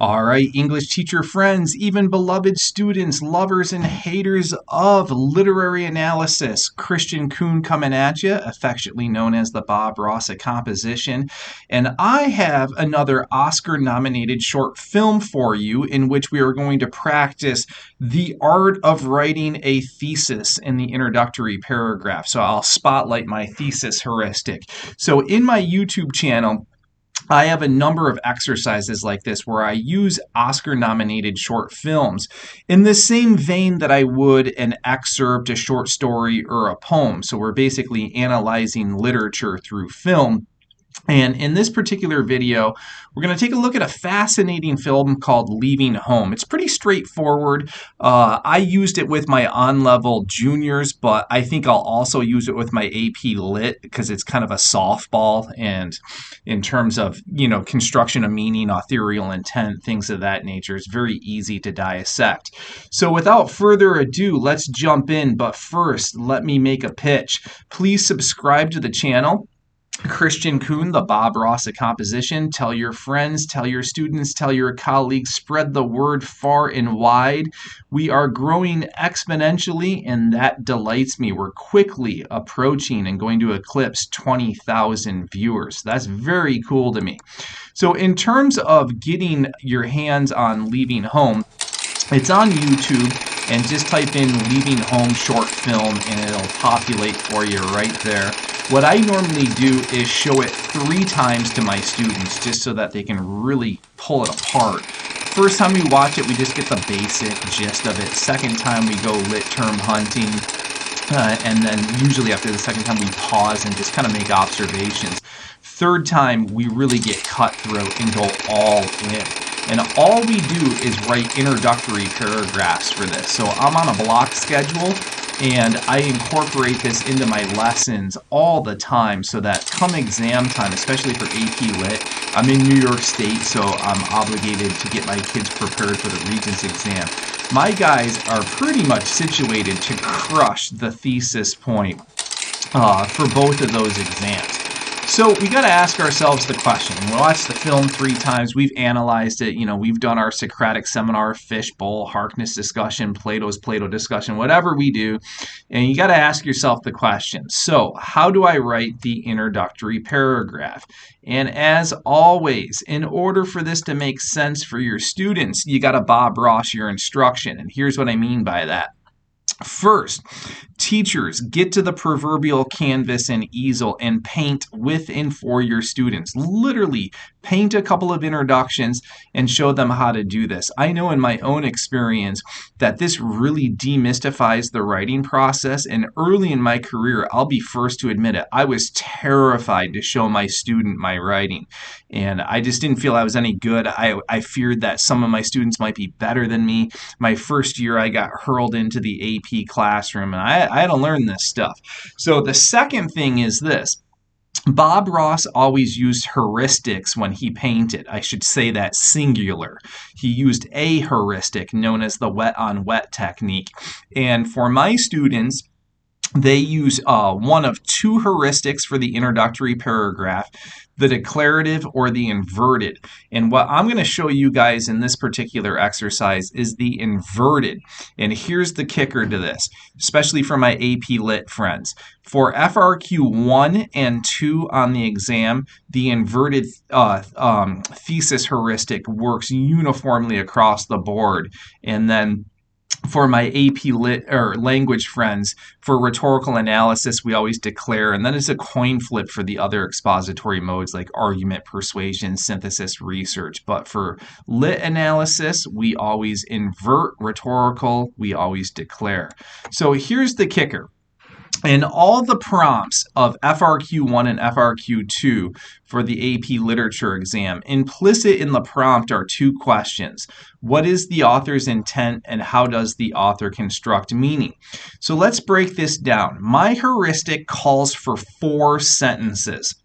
All right, English teacher friends, even beloved students, lovers and haters of literary analysis, Kristian Kuhn coming at you, affectionately known as the Bob Ross of composition. And I have another Oscar-nominated short film for you in which we are going to practice the art of writing a thesis in the introductory paragraph. So I'll spotlight my thesis heuristic. So in my YouTube channel, I have a number of exercises like this where I use Oscar-nominated short films in the same vein that I would an excerpt, a short story, or a poem. So we're basically analyzing literature through film. And in this particular video, we're going to take a look at a fascinating film called Leaving Home. It's pretty straightforward. I used it with my on-level juniors, but I think I'll also use it with my AP Lit because it's kind of a softball, and in terms of, construction of meaning, authorial intent, things of that nature, it's very easy to dissect. So without further ado, let's jump in. But first, let me make a pitch. Please subscribe to the channel. Kristian Kuhn, the Bob Ross of composition. Tell your friends, tell your students, tell your colleagues, spread the word far and wide. We are growing exponentially, and that delights me. We're quickly approaching and going to eclipse 20,000 viewers. That's very cool to me. So in terms of getting your hands on Leaving Home, it's on YouTube, and just type in Leaving Home short film and it'll populate for you right there. What I normally do is show it 3 times to my students just so that they can really pull it apart. First time we watch it, we just get the basic gist of it. Second time, we go lit term hunting. And then usually after the second time, we pause and just kind of make observations. Third time, we really get cutthroat and go all in. And all we do is write introductory paragraphs for this. So I'm on a block schedule, and I incorporate this into my lessons all the time so that come exam time, especially for AP Lit, I'm in New York State, so I'm obligated to get my kids prepared for the Regents exam. My guys are pretty much situated to crush the thesis point for both of those exams. So we got to ask ourselves the question. We watched the film 3 times. We've analyzed it. We've done our Socratic seminar, fishbowl, Harkness discussion, Plato's Plato discussion, whatever we do. And you got to ask yourself the question. So how do I write the introductory paragraph? And as always, in order for this to make sense for your students, you got to Bob Ross your instruction. And here's what I mean by that. First, teachers, get to the proverbial canvas and easel and paint with and for your students. Literally, paint a couple of introductions and show them how to do this. I know in my own experience that this really demystifies the writing process, and early in my career, I'll be first to admit it, I was terrified to show my student my writing, and I just didn't feel I was any good. I feared that some of my students might be better than me. My first year, I got hurled into the AP classroom, and I had to learn this stuff. So the second thing is this. Bob Ross always used heuristics when he painted. I should say that singular. He used a heuristic known as the wet-on-wet technique. And for my students, they use one of 2 heuristics for the introductory paragraph, the declarative or the inverted. And what I'm going to show you guys in this particular exercise is the inverted. And here's the kicker to this, especially for my AP Lit friends. For FRQ 1 and 2 on the exam, the inverted thesis heuristic works uniformly across the board. And then for my AP Lit or language friends, for rhetorical analysis, we always declare, and then it's a coin flip for the other expository modes like argument, persuasion, synthesis, research. But for Lit analysis, we always invert. Rhetorical, we always declare. So here's the kicker. In all the prompts of FRQ1 and FRQ2 for the AP Literature exam, implicit in the prompt are 2 questions. What is the author's intent, and how does the author construct meaning? So let's break this down. My heuristic calls for 4 sentences.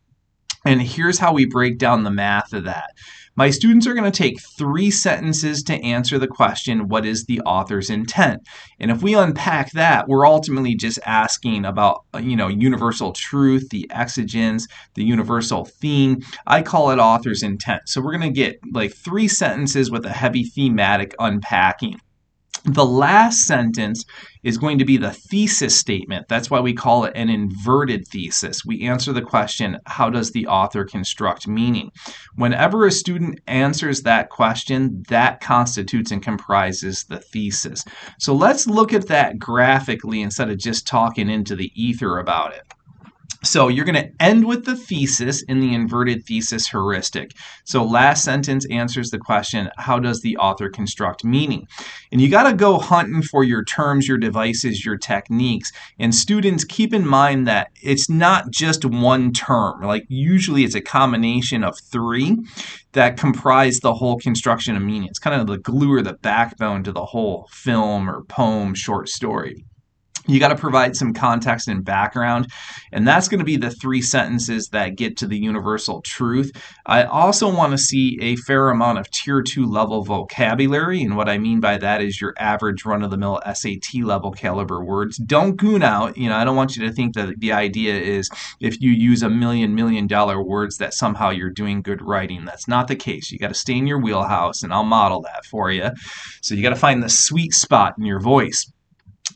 And here's how we break down the math of that. My students are going to take 3 sentences to answer the question, what is the author's intent? And if we unpack that, we're ultimately just asking about, universal truth, the exigence, the universal theme. I call it author's intent. So we're going to get like 3 sentences with a heavy thematic unpacking. The last sentence is going to be the thesis statement. That's why we call it an inverted thesis. We answer the question, how does the author construct meaning? Whenever a student answers that question, that constitutes and comprises the thesis. So let's look at that graphically instead of just talking into the ether about it. So you're going to end with the thesis in the inverted thesis heuristic. So last sentence answers the question, how does the author construct meaning? And you got to go hunting for your terms, your devices, your techniques. And students, keep in mind that it's not just one term. Like usually it's a combination of 3 that comprise the whole construction of meaning. It's kind of the glue or the backbone to the whole film or poem, short story. You got to provide some context and background, and that's going to be the 3 sentences that get to the universal truth. I also want to see a fair amount of tier 2 level vocabulary, and what I mean by that is your average run-of-the-mill SAT level caliber words. Don't goon out. I don't want you to think that the idea is if you use $1 million words that somehow you're doing good writing. That's not the case. You got to stay in your wheelhouse, and I'll model that for you. So you got to find the sweet spot in your voice.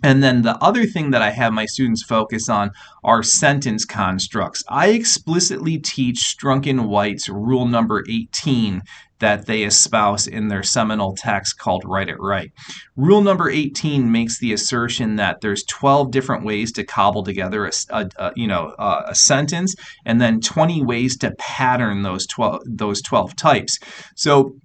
And then the other thing that I have my students focus on are sentence constructs. I explicitly teach Strunk & White's rule number 18 that they espouse in their seminal text called Write It Right. Rule number 18 makes the assertion that there's 12 different ways to cobble together a sentence, and then 20 ways to pattern those 12 types. So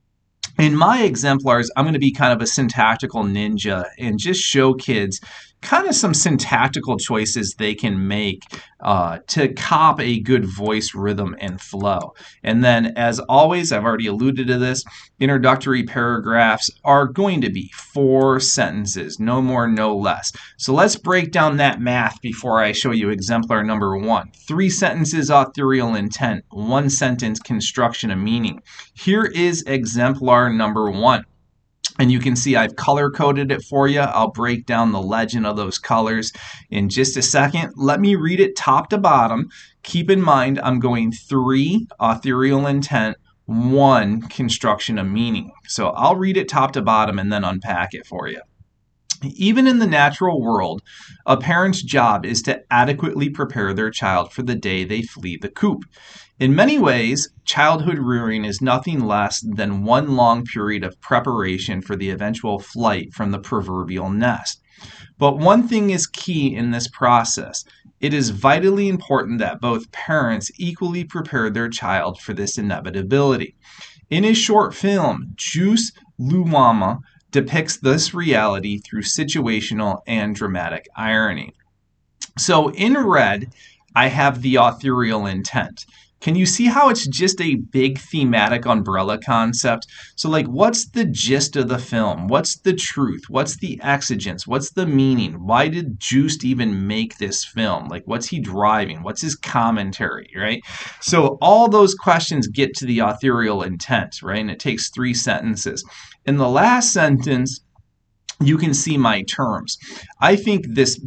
in my exemplars, I'm going to be kind of a syntactical ninja and just show kids kind of some syntactical choices they can make to cop a good voice rhythm and flow. And then, as always, I've already alluded to this, introductory paragraphs are going to be 4 sentences, no more, no less. So let's break down that math before I show you exemplar number 1. 3 sentences authorial intent, 1 sentence construction of meaning. Here is exemplar number 1. And you can see I've color-coded it for you. I'll break down the legend of those colors in just a second. Let me read it top to bottom. Keep in mind, I'm going 3 authorial intent, 1 construction of meaning. So I'll read it top to bottom and then unpack it for you. Even in the natural world, a parent's job is to adequately prepare their child for the day they flee the coop. In many ways, childhood rearing is nothing less than one long period of preparation for the eventual flight from the proverbial nest. But one thing is key in this process. It is vitally important that both parents equally prepare their child for this inevitability. In his short film, Joost Lieuwma depicts this reality through situational and dramatic irony. So in red, I have the authorial intent. Can you see how it's just a big thematic umbrella concept? So like, what's the gist of the film? What's the truth? What's the exigence? What's the meaning? Why did Joost even make this film? Like, what's he driving? What's his commentary, right? So all those questions get to the authorial intent, right? And it takes 3 sentences. In the last sentence, you can see my terms. I think this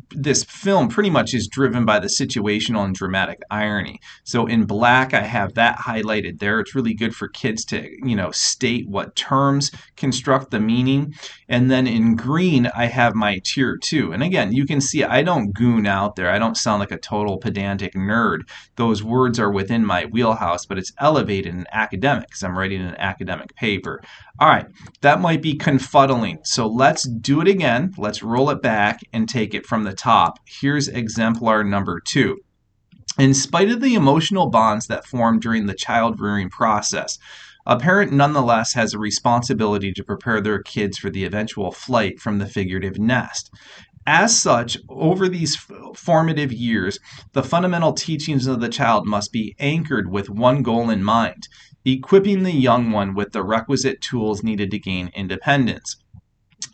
film pretty much is driven by the situational and dramatic irony. So in black, I have that highlighted there. It's really good for kids to, state what terms construct the meaning. And then in green, I have my tier 2. And again, you can see I don't goon out there. I don't sound like a total pedantic nerd. Those words are within my wheelhouse, but it's elevated in academics. I'm writing an academic paper. All right, that might be confuddling. So let's do it again. Let's roll it back and take it from the top. Here's exemplar number 2. In spite of the emotional bonds that form during the child rearing process, a parent nonetheless has a responsibility to prepare their kids for the eventual flight from the figurative nest. As such, over these formative years, the fundamental teachings of the child must be anchored with one goal in mind: equipping the young one with the requisite tools needed to gain independence.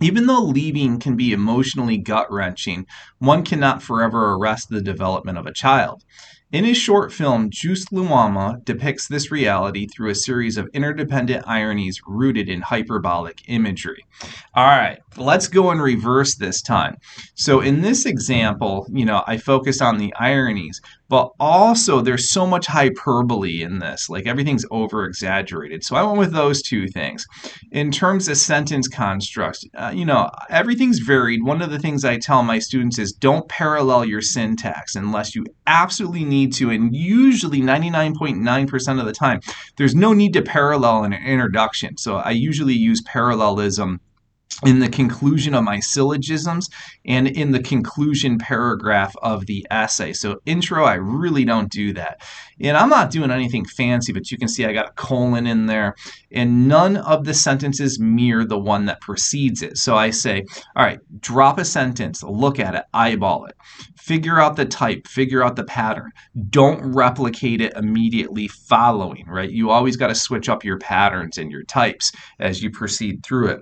Even though leaving can be emotionally gut-wrenching, one cannot forever arrest the development of a child. In his short film, Joost Lieuwma depicts this reality through a series of interdependent ironies rooted in hyperbolic imagery. All right, let's go in reverse this time. So in this example, I focused on the ironies, but also there's so much hyperbole in this, like everything's over exaggerated. So I went with those two things. In terms of sentence constructs, everything's varied. One of the things I tell my students is don't parallel your syntax unless you absolutely need to, and usually 99.9% of the time, there's no need to parallel in an introduction. So I usually use parallelism in the conclusion of my syllogisms and in the conclusion paragraph of the essay. So intro, I really don't do that. And I'm not doing anything fancy, but you can see I got a colon in there, and none of the sentences mirror the one that precedes it. So I say, all right, drop a sentence, look at it, eyeball it, figure out the type, figure out the pattern. Don't replicate it immediately following, right? You always got to switch up your patterns and your types as you proceed through it.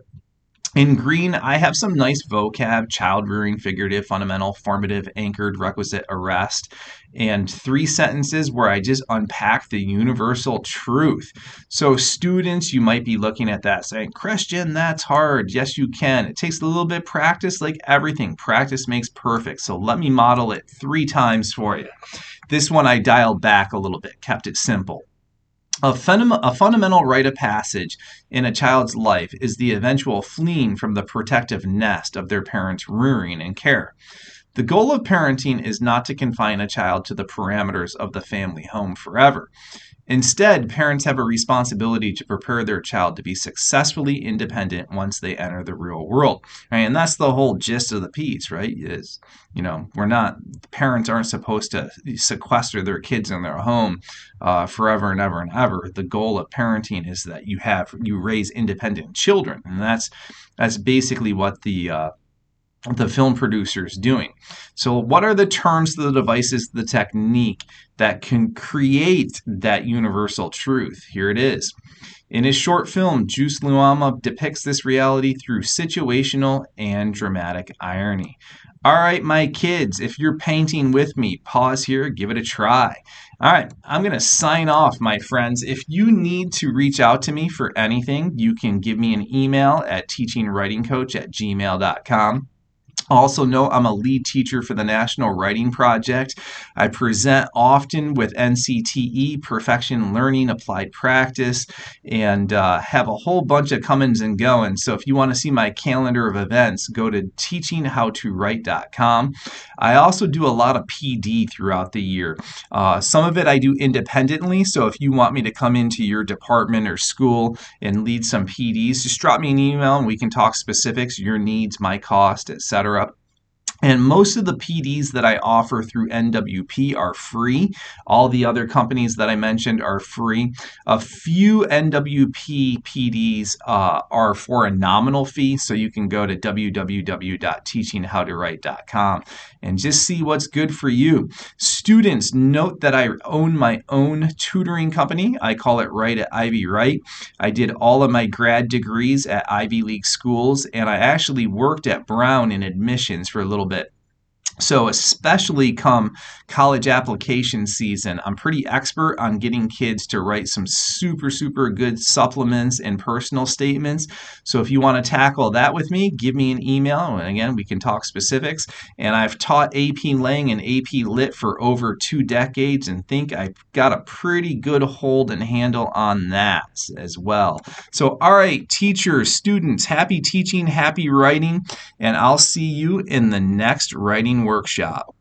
In green, I have some nice vocab: child rearing, figurative, fundamental, formative, anchored, requisite, arrest, and 3 sentences where I just unpack the universal truth. So students, you might be looking at that saying, Kristian, that's hard. Yes, you can. It takes a little bit of practice, like everything. Practice makes perfect. So let me model it 3 times for you. This one I dialed back a little bit, kept it simple. A fundamental rite of passage in a child's life is the eventual fleeing from the protective nest of their parents' rearing and care. The goal of parenting is not to confine a child to the parameters of the family home forever. Instead, parents have a responsibility to prepare their child to be successfully independent once they enter the real world. Right? And that's the whole gist of the piece, right? Is, parents aren't supposed to sequester their kids in their home forever and ever and ever. The goal of parenting is that you raise independent children. And that's basically what the film producer is doing. So what are the terms, the devices, the technique that can create that universal truth? Here it is. In his short film, Joost Lieuwma depicts this reality through situational and dramatic irony. All right, my kids, if you're painting with me, pause here, give it a try. All right, I'm going to sign off, my friends. If you need to reach out to me for anything, you can give me an email at teachingwritingcoach@gmail.com. Also note I'm a lead teacher for the National Writing Project. I present often with NCTE, Perfection Learning, Applied Practice, and have a whole bunch of comings and goings. So if you want to see my calendar of events, go to teachinghowtowrite.com. I also do a lot of PD throughout the year. Some of it I do independently, so if you want me to come into your department or school and lead some PDs, just drop me an email and we can talk specifics, your needs, my cost, etc. And most of the PDs that I offer through NWP are free. All the other companies that I mentioned are free. A few NWP PDs are for a nominal fee, so you can go to www.teachingHowToWrite.com and just see what's good for you. Students, note that I own my own tutoring company. I call it Write at Ivy Write. I did all of my grad degrees at Ivy League schools, and I actually worked at Brown in admissions for a little bit. So especially come college application season, I'm pretty expert on getting kids to write some super, super good supplements and personal statements. So if you want to tackle that with me, give me an email. And again, we can talk specifics. And I've taught AP Lang and AP Lit for over 2 decades and think I've got a pretty good hold and handle on that as well. So, all right, teachers, students, happy teaching, happy writing, and I'll see you in the next writing workshop.